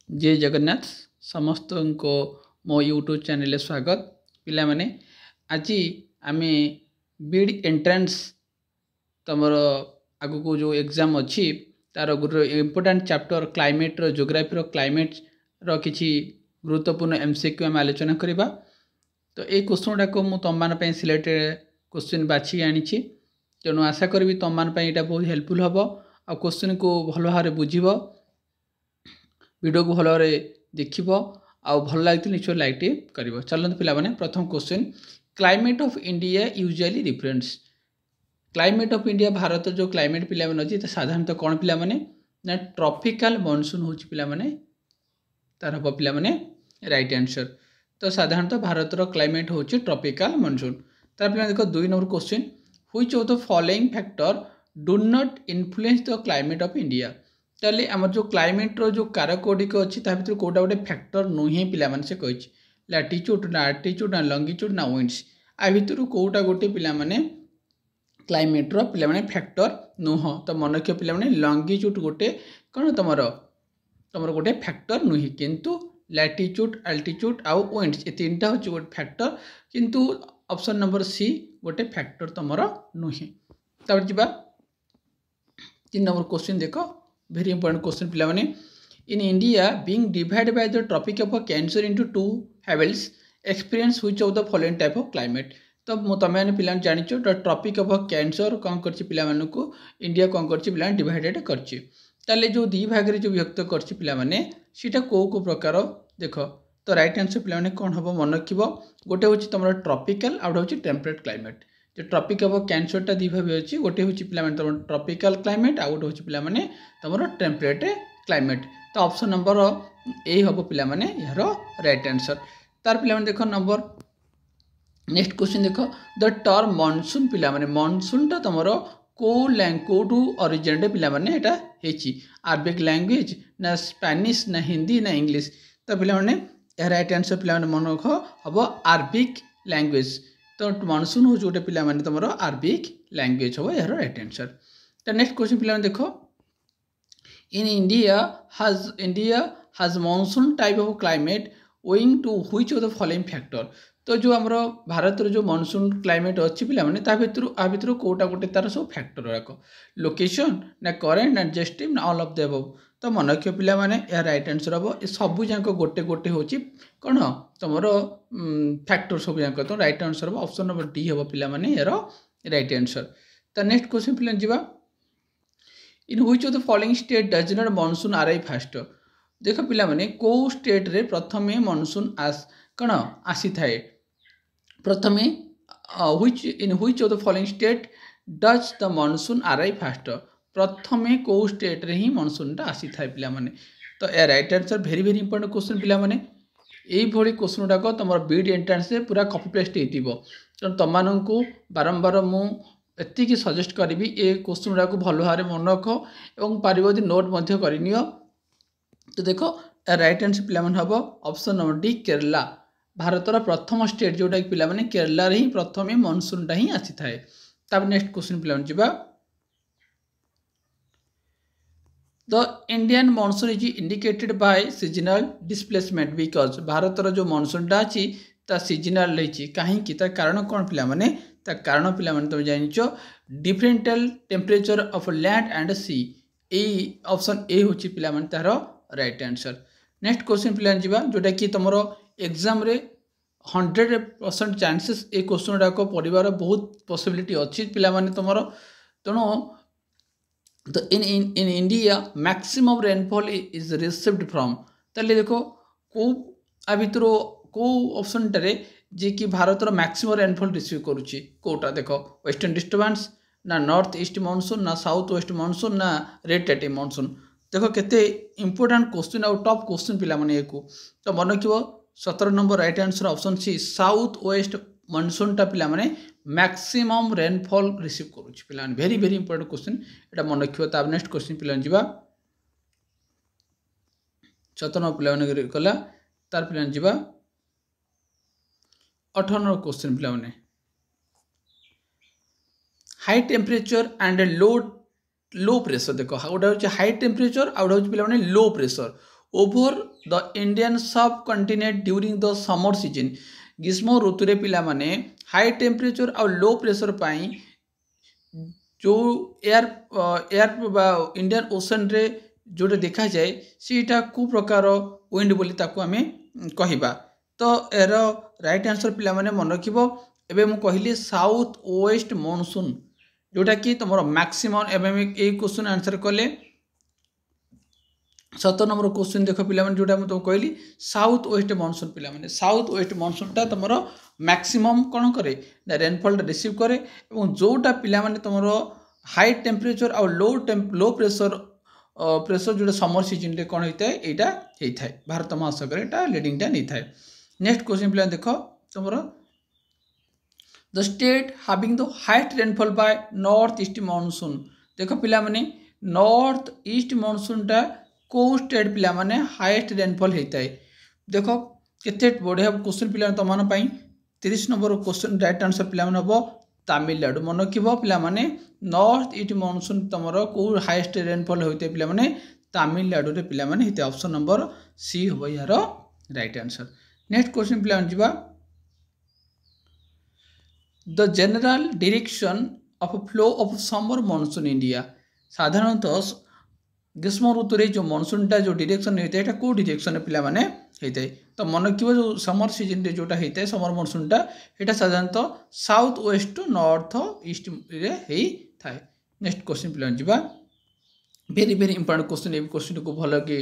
जय जगन्नाथ समस्त को मो यूट्यूब चैनल स्वागत पिला माने आज आम बीड एंट्रांस तुमर आगु को जो एग्जाम अच्छी तार गोटे important chapter climate geography climate किसी गुरुत्वपूर्ण एमसीक्यू आम आलोचना करवा। तो ये क्वेश्चन गुड़ाक मुझे तुम मान सिलेक्टेड क्वेश्चन बाछी आनी तेणु आशा करी तुम मान बहुत हेल्पफुल हम आ क्वेश्चन को भल भाव बुझ वीडियो को भल भाव देखिए आउ भल लगे निश्चय लाइक टे कर। चलते पिला प्रथम question climate of India usually reference climate of India Bharat जो क्लाइमेट पिला अच्छी साधारणतः कौन पिला ना ट्रॉपिकल मॉनसून हो पिला तार हम पिला राइट आंसर। तो साधारणतः भारत क्लाइमेट हूँ ट्रॉपिकल मॉनसून। तार पिला देख 2 number question which of the following factor do not influence the climate of India. ताले आम जो क्लाइमेट रो जो कारक गुड़िक अच्छी भर कौटा गोटे फैक्टर नुहे पे से कही लैटिट्यूड ना आल्टीट्यूड ना लंगिट्यूड ना विंड्स आ भितर कौटा गोटे पे क्लाइमेट रो पे फैक्टर नुह। तो मन रख पे लंगिट्यूड गोटे कौन तुम तुम गोटे फैक्टर नुहे किंतु लैटिट्यूड आल्टीट्यूड आउ विंड्स ये 3टा हूँ गोटे फैक्टर किंतु ऑप्शन नंबर सी गोटे फैक्टर तुम नुहे। तब जा 3 नंबर क्वेश्चन देख वेरी इंपोर्टेंट क्वेश्चन पिला माने in India being divided by the Tropic of Cancer into 2 halves experiences which of the following type of climate. तो तुम पिला जानिछ द ट्रॉपिक ऑफ कैंसर कौन करछि पिला माने को इंडिया कौन करछि पिला डिवाइडेड करछि ताले जो दी भाग रे जो विभक्त करछि पिला माने सीटा को प्रकार देख। तो राइट आंसर पिला माने कोन हबो मन रखिबो गोटे होछि तमरा ट्रॉपिकल आउट होछि टेम्परेट क्लाइमेट। जो ट्रॉपिक ऑफ कैंसर टा दी भाग अछि गोटे होछि पिला माने तमरा ट्रॉपिकल क्लाइमेट आउट होछि पिला माने तमरा टेम्परेट क्लाइमेट। तो ऑप्शन नंबर ए हबो पिला माने यार राइट आंसर। तार पिला माने देखो नंबर नेक्स्ट क्वेश्चन देखो द टर्म मॉनसून पिला माने मॉनसून टा तमरो कोटू ओरिजिन पिला माने एटा हेची अरबिक लैंग्वेज ना स्पेनिश ना हिंदी ना इंग्लिश। तो पिला माने राइट आंसर पिला माने मन रख हबो अरबिक लैंग्वेज। तो मॉनसून हो जोटे पिला माने तमरो अरबिक लैंग्वेज हबो यार राइट आंसर। तो नेक्स्ट क्वेश्चन पिला माने देखो in India has monsoon type of climate owing to which of the following factor. तो जो आमर भारत जो मॉनसून क्लाइमेट अच्छी पिला माने ता भितर कोटा गोटे तार सब फैक्टर गुड़ाक लोकेशन ना करेंट ना जेस्टिव ना ऑल ऑफ द अबव। तो मन रख पिला माने या राइट आंसर हम ये सबू जाक गोटे गोटे होची कौन तुम फैक्टर सब जाक। तो राइट आंसर हम ऑप्शन नंबर डी हम पिला माने यार राइट आंसर। तो नेक्स्ट क्वेश्चन पिला जीवा in which of the following state does not monsoon arrive fast. देख पिला माने को स्टेट रे प्रथमे मॉनसून कौन आसी थाए प्रथमे in which of the following state does the monsoon arrive fast प्रथमे को स्टेट रे ही मॉनसून टा आसी थाए पिला माने। तो ए right answer very very important question पिला माने यही भली क्वेश्चन गुड़ाक तुम बीड एंट्रांस से पूरा कॉपी पेस्ट होइतिबो। तो तुम मानू बारंबार मु एतिकी सजेस्ट करी ए क्वेश्चन गुड़ाक भल भाव मन रख और पारिबदी नोट मध्य करनियो। तो देखो राइट आंसर पिला माने हबो ऑप्शन नंबर डी केरला भारतर प्रथम स्टेट जोटा कि पिला माने केरला रे ही प्रथमे मॉनसून टा ही आसी थाए। तब नेक्स्ट क्वेश्चन पिला जिबा the Indian monsoon is indicated by seasonal displacement because भारतर जो मॉनसून टा अछि ता सीजनल रही कहीं ता कारण कौन पिला माने ता कारण पिला माने तुम जानिचो differential temperature of land and sea ए ऑप्शन ए होची पिला माने तार राइट आंसर। नेक्स्ट क्वेश्चन पिला जिबा जोटा कि तुमरो एग्जाम रे 100% चांसेस ए क्वेश्चन गुड़ाक पढ़ार बहुत पॉसिबिलिटी अच्छी पिला माने तुमरो तेणु तो in India maximum rainfall is received from. ताले देखो को आ भितर को ऑप्शन टारे जे कि भारत मैक्सिमम रेनफॉल रिसीव करुच्ची कोटा देखो वेस्टर्न डिस्टर्बेंस ना नॉर्थ ईस्ट मॉनसून ना साउथ वेस्ट मॉनसून ना रोटेटिव मॉनसून। देखो केते इंपोर्टेंट क्वेश्चन आउ टॉप क्वेश्चन पिला माने को। तो मन रखिबो 17 number right answer option C south west monsoon टा पिला माने मैक्सिमम रेनफॉल रिसीव करुच्ची पिला माने वेरी वेरी इंपोर्टेंट क्वेश्चन एटा मन रखिबो। तब नेक्स्ट क्वेश्चन पिला जिबा 17 नंबर पिला माने कला तार पिला जिबा 18 नंबर क्वेश्चन पिला माने high temperature and low pressure. देखो गोटे हूँ हाई टेम्परेचर आउट हूँ पे low pressure over the Indian subcontinent during the summer season ग्रीष्म ऋतु पिला माने हाई टेम्परेचर और लो प्रेशर पाई जो एयर एयर इंडियन ओशन रे जोटा देखा जाए सीटा को प्रकार विंड बोली ताको आमे कहिबा। तो एयर राइट आंसर पिला माने मन रखिबो। एबे मु कहली साउथ वेस्ट मॉनसून जोटा कि तुम मैक्सिमम एवं ये क्वेश्चन आंसर कले 17 नंबर क्वेश्चन देख पिला माने जोटा तुम कहली साउथ वेस्ट मॉनसून पिला माने साउथ वेस्ट मॉनसून टा तुम मैक्सिमम कौन करे ना रेनफॉल रिसीव करे और जोटा पिला माने तुम हाई टेम्परेचर और लो प्रेशर प्रेशर जोटा समर सीजन रे कौन होता है यहाँ होता है भारत महासागर यहाँ लीडिंग नहीं था। नेक्स्ट क्वेश्चन पिला देख तुम the state having the highest rainfall by north east monsoon देख पिला माने नॉर्थ ईस्ट मॉनसून टा को स्टेट पिला माने हाइस्ट रेनफॉल होता है। देख केते बढ़िया क्वेश्चन पिला तुम 30 नंबर क्वेश्चन राइट आंसर पिला हम तमिलनाडु मन रखिब पिला माने नॉर्थ ईस्ट मॉनसून तुम को हाइस्ट रेनफॉल होते पिला माने तमिलनाडु रे पिला माने होते ऑप्शन नंबर सी हो यार राइट आंसर। नेक्स्ट क्वेश्चन पिला जिबा the general direction of flow of summer monsoon India साधारणतः ग्रीष्म ऋतु रे जो मॉनसून टा जो डायरेक्शन होता है को डायरेक्शन पिला माने होता है। तो मन रखिब जो समर सीजन रे जोटा होता है समर मॉनसून टा एटा साधारणतः south west to north east रे हेई थाए। नेक्स्ट क्वेश्चन पिला जिबा वेरी वेरी इंपोर्टेंट क्वेश्चन ए क्वेश्चन को भल कि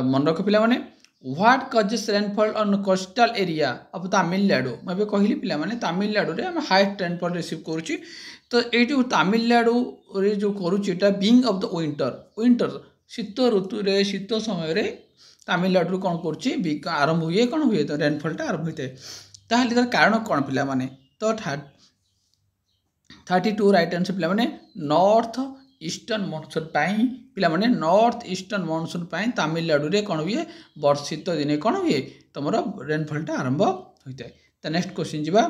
मन रख पिला माने what causes rainfall on coastal area of Tamil Nadu मैं कहली पिला माने तमिलनाडु रे हम हाईएस्ट रेनफॉल रिसीव करूची। तो ये जो तमिलनाडु रे जो करूची एटा बीइंग ऑफ द विंटर शीत ऋतु रे शीत समय रे तमिलनाडु कौन करुच्ची आरंभ हुए कौन हुए तो रेनफॉल टा आरंभ होता है। ताहले तार कारण कौन पिला माने तो 32 राइट आंसर पिला माने नॉर्थ ईस्टर्न मॉनसून पाई पिला माने नॉर्थ ईस्टर्न मॉनसून पाई तमिलनाडु रे कौन हुए वर्षित दिन कौन हुए तुम रेनफॉल टा आरंभ होता है। तो नेक्स्ट क्वेश्चन जीवा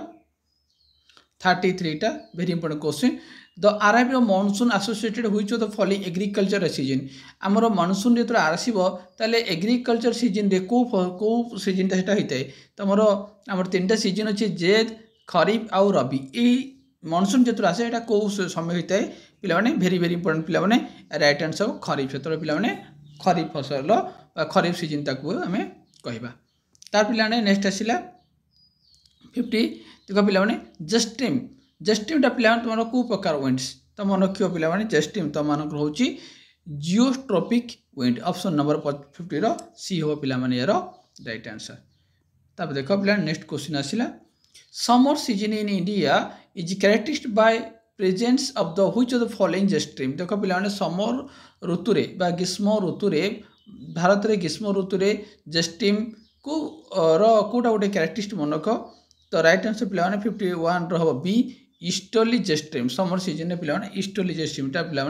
33 टा very important question the arrival of monsoon associated which of the following agriculture season आमर मॉनसून जो आसो ताले एग्रीकल्चर सीजन रे को सीजन टा सेटा होता है तुम आमर 3टा सीजन अच्छे जेद खरीफ आउ रबी ये मॉनसून जो आसे यहाँ कौ समय होता है पिला माने वेरी वेरी इंपोर्टेंट पिला माने राइट आंसर खरीफ से पिला माने खरीफ फसल खरीफ सीजन ताकू आम कहवा। तार पिला नेक्स्ट आसला 50 देख पिला माने जस्टिम पिला तुम को प्रकार विंड्स तो मन रख पिला माने जस्टिम तुम मानक होची geostrophic wind option number 50 C हो पिला माने यार राइट आंसर। तब देख पिला नेक्स्ट क्वेश्चन आसला summer season in India is characterised by presence of the which of the following jet stream देख पिला माने समर ऋतु रे बा ग्रीष्म ऋतु रे भारत रे ग्रीष्म ऋतु रे जस्टिम को कोटा गोटे कैरेक्टरिस्टिक मन रख। तो राइट आंसर पिला माने 51 रह बी ईस्टर्ली जेस्ट्रीम समर सीजन में पिला ईस्टर्ली जेस्ट्रीमटा पिला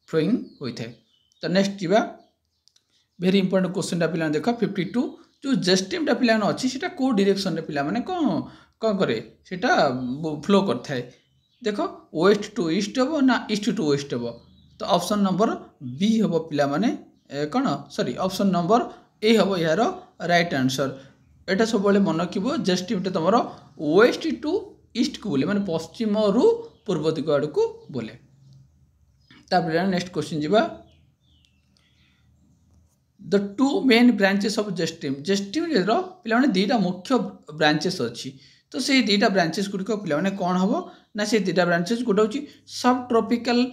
फ्लोइंग होता है। तो नेक्स्ट जीवा वेरी इंपोर्टेंट क्वेश्चन टा पिला देख 52 जो जेस्ट्रीमटा पिला अच्छी से कौ डायरेक्शन रे पिला कौन कौन करे सेटा फ्लो करता है देख वेस्ट टू ईस्ट हम ना ईस्ट टू वेस्ट हम। तो ऑप्शन नंबर बी हम पिला कौन सॉरी ऑप्शन नंबर ए हम यार राइट आंसर। एटा सब मन रखिब जेस्ट्रीमटा तुम वेस्ट टू ईस्ट को बोले माने पश्चिम रु पूर्व दिग आड़ को बोले। तापर नेक्स्ट क्वेश्चन जीवा the two main branches of jet stream रो पिला दुईटा मुख्य ब्रांचेस अच्छी। तो से दुईटा ब्रांचेस गुड़िक पिला कौन हम ना से दुईटा ब्रांचेस गोटे हूँ सब ट्रॉपिकल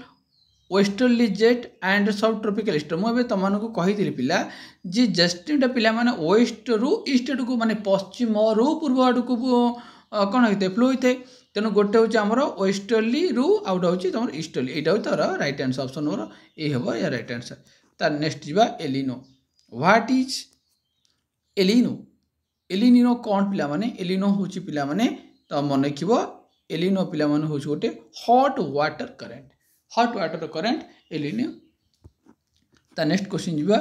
वेस्टर्ली जेट एंड सब ट्रॉपिकल ईस्ट मुझे तुमको कही पिला जे जेस्ट्रीमटा पिला वेस्ट रु ईस्ट आड़ को माने पश्चिम रु पूर्व आड़ को कौन होता है फ्लो होता है। तेणु गोटे हूँ आमर वेस्टर्ली रु आउट हूँ तुम ईस्टर्ली यहाँ तार right answer option number A हम या राइट आंसर। तार नेक्स्ट जीवा एलिनो व्हाट इज एलिनो कौन पिला एलिनो हूँ पिला तो मन रख एलिनो पिला हूँ गोटे हॉट वाटर करेंट एलिनो। ता नेक्स्ट क्वेश्चन जीवा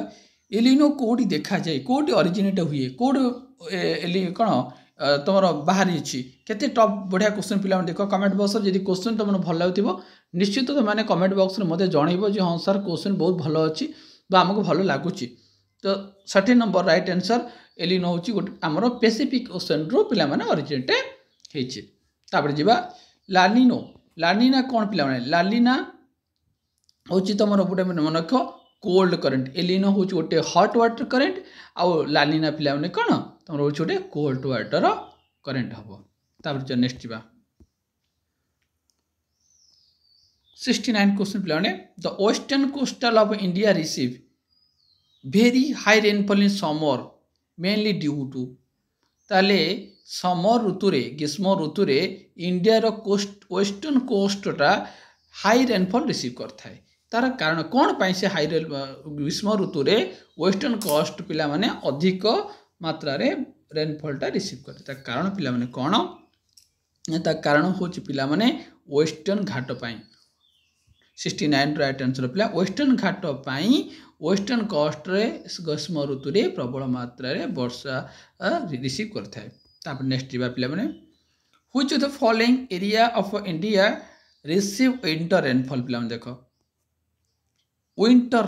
एलिनो कोडी देखा जाए कोडी ओरिजिनेट हुए कोड कौन तुम बाहरी केते टॉप बढ़िया क्वेश्चन पिला देख कमेंट बॉक्स जब क्वेश्चन तुम भल लगुव निश्चित तो मैंने कमेंट बॉक्स में मत जनइब जो हाँ सर क्वेश्चन बहुत भल अच्छी आमको भल लगुच। तो 60 नंबर राइट आंसर एलिनो होची गोटे आमर पैसिफिक ओशन रो पिला माने ओरिजिनेट हेछि। तापर जिबा लानिनो। लानिना कोन पिला माने लानिना होची तमर गोटे मन रख कोल्ड करंट। एलिनो होची गोटे हॉट वाटर करंट आ लानिना पिला माने कोन तमर होची गोटे कोल्ड वाटर करंट हबो। तापर नेक्स्ट जिबा 69 क्वेश्चन पिला माने the western coastal of India receive very high rainfall in summer mainly due to. ताले समर ऋतु रे ग्रीष्म ऋतु रे इंडिया रो कोस्ट वेस्टर्न कोस्टटा हाई रेनफॉल रिसीव करता है। तार कारण कौन पाई से हाई ग्रीष्म ऋतु रे वेस्टर्न कोस्ट पिला माने अधिक मात्रा रे रेनफॉलटा रिसीव करते। तार कारण पिला माने कौन तार कारण होची पिला माने वेस्टर्न घाट पाई। 69 राइट आंसर पिला वेस्टर्न घाट पाई वेस्टर्न कोस्ट रे ग्रीष्म ऋतु रे प्रबल मात्रा रे वर्षा रिसीव करता है। तापर नेक्स्ट जीवा पिला माने which of the following area of India receive winter rainfall. पिला माने देखो विंटर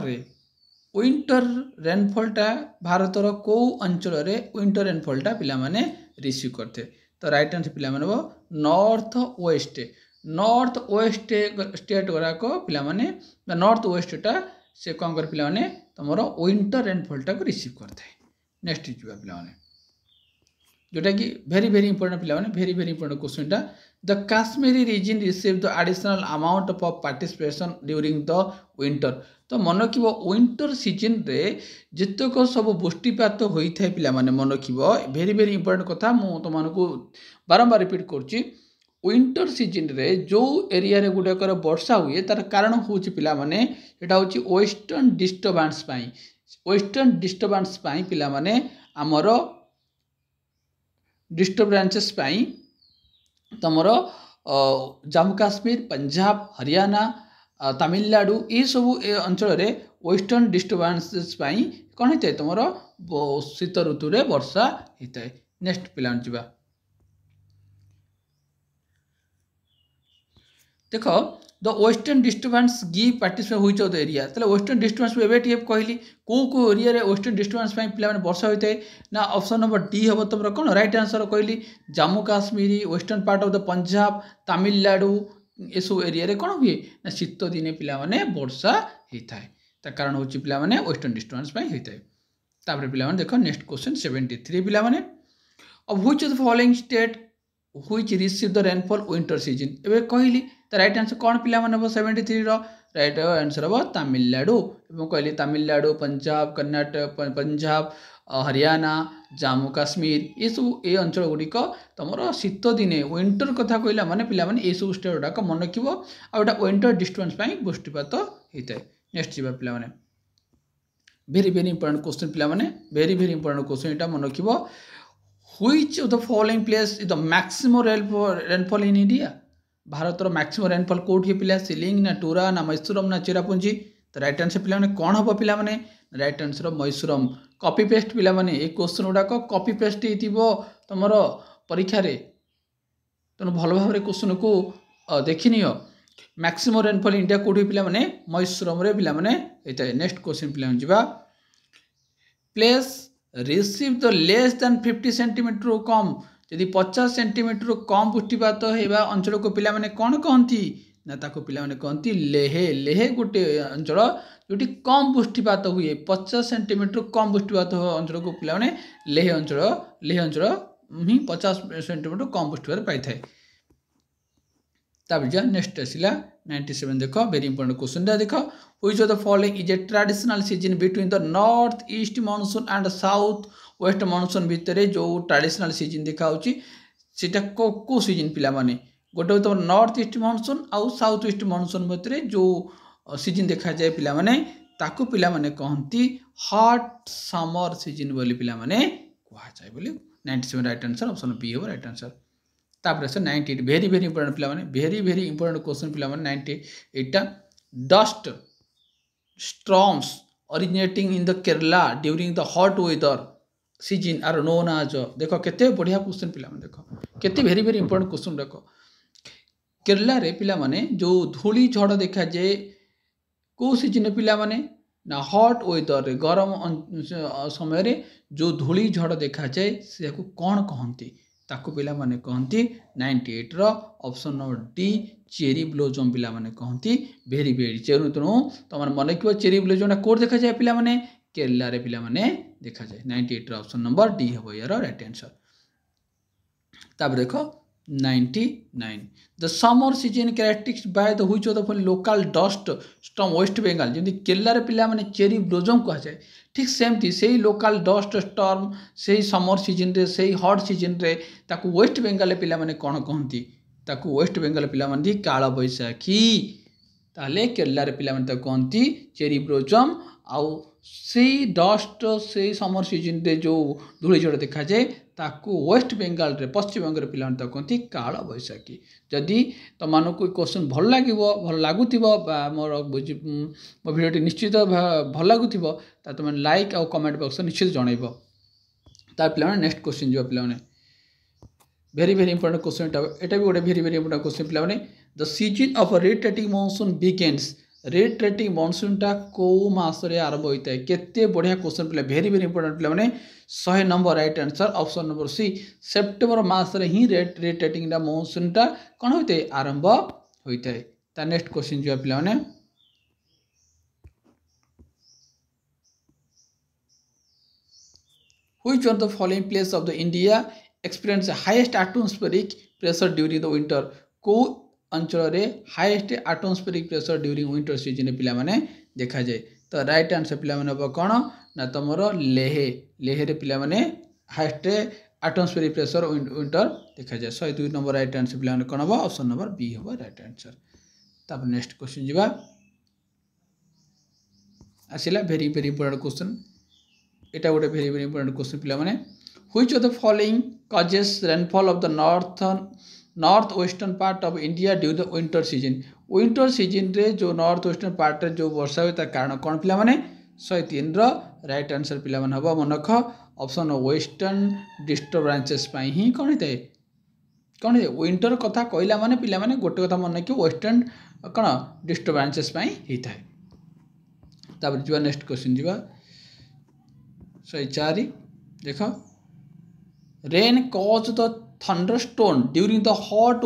रेनफॉलटा भारत रो को अंचल रे विंटर रेनफॉलटा पिला माने रिसीव करते। तो राइट आंसर पिला माने नॉर्थ वेस्ट स्टेट गुड़ाक पिला माने नॉर्थ वेस्टा से कौन कर पिला माने तुमर विंटर रेनफॉलटा को रिसीव करता है। नेक्स्ट जीवा पिला माने जोटा कि वेरी इंपोर्टेंट पिला माने वेरी इंपोर्टेंट क्वेश्चन टा the Kashmiri region receive the additional amount of participation during the winter. तो मन रखिबो विंटर सीजन रे जितक सब वृष्टिपात होई थाए पिला माने मन रखिबो वेरी इंपोर्टेंट कथा मु तुमको बारंबार रिपीट करछि। विंटर सीजन रे जो एरिया रे गुडकर वर्षा हुए तार कारण होची पिला माने एटा होची वेस्टर्न डिस्टर्बेंस पाई पिला माने हमर डिस्टर्बेंसेस पाई तमर जम्मू काश्मीर पंजाब हरियाणा तमिलनाडु ये सब अंचल रे वेस्टर्न डिस्टर्बेंसेस पाई कौन होता है तुमर शीत ऋतु रे वर्षा होता है। नेक्स्ट पिला जीवा देख the western disturbance give participate which of the area. ताले वेस्टर्न डिस्टर्बेंस एबे टिके कहली को एरिया रे वेस्टर्न डिस्टर्बेंस पाई पिला माने वर्षा होइते ना ऑप्शन नंबर डी हबो तमरा कोन राइट आंसर कहली Jammu Kashmir western part of the Punjab Tamil Nadu ए सब एरिया रे कोन हुए ना शीत दिने पिला माने वर्षा होता है। ता कारण होची पिला माने वेस्टर्न डिस्टर्बेंस पाई होता है। तापर पिला माने देखो नेक्स्ट क्वेश्चन 73 पिला माने अब which of the following state which receive the rainfall winter season एबे कहली तो राइट आंसर कौन पिला माने 73 रो राइट आंसर हम तमिलनाडु कहली तमिलनाडु पंजाब कर्नाटक पंजाब हरियाणा जम्मू काश्मीर ये सब ये अंचल गुड़िक तुम शीत दिने विंटर कथा कहला माने पिला माने ये सब स्टेट गुड़ाक मन रखिबो आ एटा विंटर डिस्टर्बेंस पाई वृष्टिपात होता है। नेक्स्ट जीवा पिला माने वेरी इंपोर्टेंट क्वेश्चन पिला माने वेरी इंपोर्टेंट क्वेश्चन एटा मन रखिबो which of the following place is the maximum rainfall in India. Bharat रो मैक्सिमम रेनफॉल कोठी पिला सिलिंग ना टूरा ना मैसूरम ना चिरापुंजी। तो राइट आंसर पिला माने कौन हम पिला माने राइट आंसर मैसूरम। कॉपी पेस्ट पिला माने ए क्वेश्चन गुड़ाक कॉपी पेस्ट हेतिबो तुमर परीक्षा रे तनु भलो भाबरे क्वेश्चन को देखिनियो मैक्सिमम रेनफॉल इंडिया कोठी पिला माने मैसूरम रे पिला माने एता। नेक्स्ट क्वेश्चन पिला जिबा place receive the less than 50 centimetre कम यदि 50 सेंटीमीटर कम पुष्टिपात होगा अंचल को पिला माने कौन कहती ना ताको पिला माने कहती लेहे गोटे अंचल जोटी कम पुष्टिपात हुए 50 सेंटीमीटर कम पुष्टिपात अंचल को पिला माने लेहे अंचल ही 50 सेंटीमीटर कम पुष्टिपात पाई थाए। तापर नेक्स्ट आसला 97 देख वेरी इंपोर्टेंट क्वेश्चन देख which of the following is a traditional season between the north east monsoon and south west monsoon भितर जो ट्रेडिशनल सीजन देखा सीटा को सीजन पिला माने गोटे तुम नॉर्थ ईस्ट मानसून आउ साउथ ईस्ट मानसून भितर जो सीजन देखा जाए पिला माने ताकू पिला माने कहती हॉट समर सीजन बोली पिला माने कहा जाए बोली 97 राइट आंसर ऑप्शन बी हो राइट आंसर। तापर 98 वेरी इंपोर्टेंट पिला माने वेरी इंपोर्टेंट क्वेश्चन पिला माने 98 dust storms originating in the Kerala during the hot weather season are known as देखो केते बढ़िया क्वेश्चन पिला माने देखो केते वेरी इंपोर्टेंट क्वेश्चन देखो केरला रे पिला माने जो धूली झड़ देखा जाए को सीजन पिला माने ना हट वेदर गरम समय जो धूली झड़ देखा जाए से कौन कहती ताकू पिला माने कहती 98 रो option number D cherry blossom पिला माने कहती भेरी भेरी चेरु तेणु तुम मन रखियो चेरी ब्लोजम कोड देखा जाए पिला माने केरला रे पिला माने देखा जाए 98 रो ऑप्शन नंबर डी हो यार राइट आंसर। तब देखो 99 the summer season characteristics by the which of the local dust storm West Bengal जमी केरला रे पिला माने चेरी ब्लोजम कह जाए ठीक सेमती से लोकल डस्ट स्टॉर्म से समर सीजन रे से हॉट सीजन रे ताकू वेस्ट बेंगल रे पिला माने कोन कहंती ताकू वेस्ट बेंगल पिला माने काला बैसाखी ताले केरला रे पिला माने ताकू कहंती चेरी ब्लोजम आउ से डस्ट से समर सीजन रे जो धूली झड़ देखा जाए ताकू वेस्ट बेंगल रे पश्चिम बंग पिला कहती काल बैसाखी। जदि तुम क्वेश्चन भल लगे भल लगुव मोर मो भिडियो निश्चित भल लगुव तुम लाइक आउ कमेंट बॉक्स निश्चित जनइब। तार पे नेक्स्ट क्वेश्चन जो पे भेरी भेरी इंपोर्टेंट क्वेश्चन एटा भी गोटे भेरी भेरी इंपोर्टेंट क्वेश्चन पे the season of rotating monsoon begins rotating monsoon टा को मासरे आरंभ होता है केते बढ़िया क्वेश्चन पे भेरी भेरी इंपोर्टेंट पे 100 number right answer option number C September मासरे ही रोटेटिंग टा मॉनसून टा कौन होता है आरंभ होता है। ता नेक्स्ट क्वेश्चन जो पे Which of the following place of the India experience highest atmospheric pressure during the winter? को अंचल रे highest atmospheric pressure during winter season पिला माने देखा जाए तो राइट आंसर पिला माने कौन ना तुमर लेह लेह रे पिला माने हाईएस्ट एटमॉस्फेरिक प्रेशर विंटर देखा जाए 102 नंबर राइट आंसर पिला माने कौन हम ऑप्शन नंबर बी हम राइट आंसर। तब नेक्स्ट क्वेश्चन जीवा आसिला भेरी भेरी इंपोर्टेंट क्वेश्चन एटा गोटे भेरी भेरी इंपोर्टेंट क्वेश्चन पिला माने which of the following causes rainfall of the north western part of India due the winter season रे जो नॉर्थ वेस्टर्न पार्ट रे जो वर्षा हुए तार कारण कौन पिला माने 103 रो राइट आंसर पिला माने हबो मन रख ऑप्शन वेस्टर्न डिस्टर्बेंसेस पाई ही कौन होता है कौन है विंटर कथा कहला माने पिला माने गोटे कथा मन रखियो वेस्टर्न कौन डिस्टर्बेंसेस पाई होता है। तब जीवा नेक्स्ट क्वेश्चन जीवा 104 देखो rain cause the thunderstorm during the hot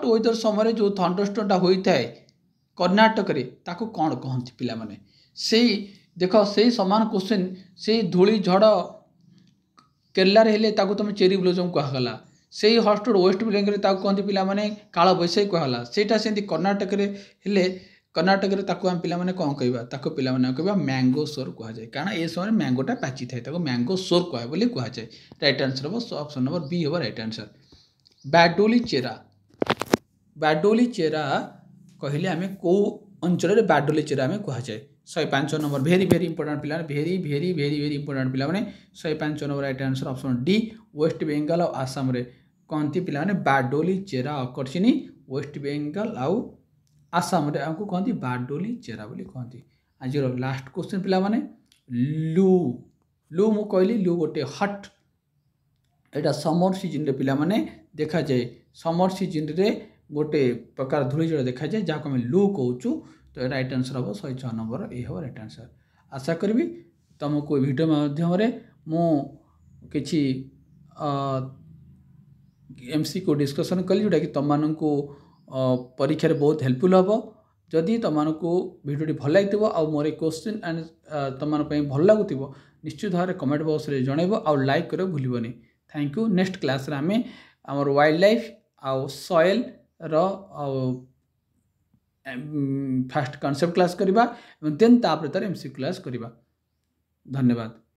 weather समय जो थंडरस्टोन टा होता है कर्नाटक रे ताको कौन कहती पिला माने से देखो से समान क्वेश्चन से धूली झड़ केरला रे हेले ताको तुम चेरी ब्लोजम कहला से हॉटस्टोन वेस्ट बेंगल रे ताको कहती पिला माने काला बैसाखी कहला सेटा सेंती कर्नाटक रे हेले कर्नाटक रे ताको हम पिला माने कौन कहबा ताको पिला माने कहबा मैंगो सोर कह जाए कारण ए समय मैंगोटा पाची थाए ताको मैंगो सोर कह बोली कह जाए राइट आंसर हम ऑप्शन नंबर बी हम राइट आंसर। बारडोली चेरा कहले आम कौ अंचल रे बारडोली चेरा आम कह जाए 105 नंबर भेरी भेरी इंपोर्टेंट पिला भेरी भेरी भेरी भेरी इंपोर्टेंट पिला माने 105 number right answer option D West Bengal और आसाम रे कहती पिला माने बारडोली चेरा अकर्षिनी वेस्ट बेंगल आउ आसाम रे हमको कहती बारडोली चेरा बोली कहती। आज लास्ट क्वेश्चन पिला माने लू मु कहली लू गोटे हट एटा समर सीजन रे पिला माने देखा जाए समर सीजन रे गोटे प्रकार धूली झड़ देखा जाए जहाँ आम लू कहूँ तो राइट आंसर हम 106 नंबर ये हम राइट आंसर। आशा करी तुमको वीडियो माध्यम मु किछि एमसीक्यू डिस्कसन कली जोटा कि तुमको परीक्षा रे बहुत हेल्पफुल हम जदि तुमको वीडियो भल लगी आ मोर क्वेश्चन एंड तुम भल लगुव निश्चित भाव में कमेंट बॉक्स रे जनइब आ लाइक कर भूलबनी। Thank you. नेक्स्ट क्लास रे आमे आमर वाइल्ड लाइफ आउ सॉइल रो फास्ट कॉन्सेप्ट क्लास करबा देन तापर तार एमसीक्यू क्लास करबा। धन्यवाद।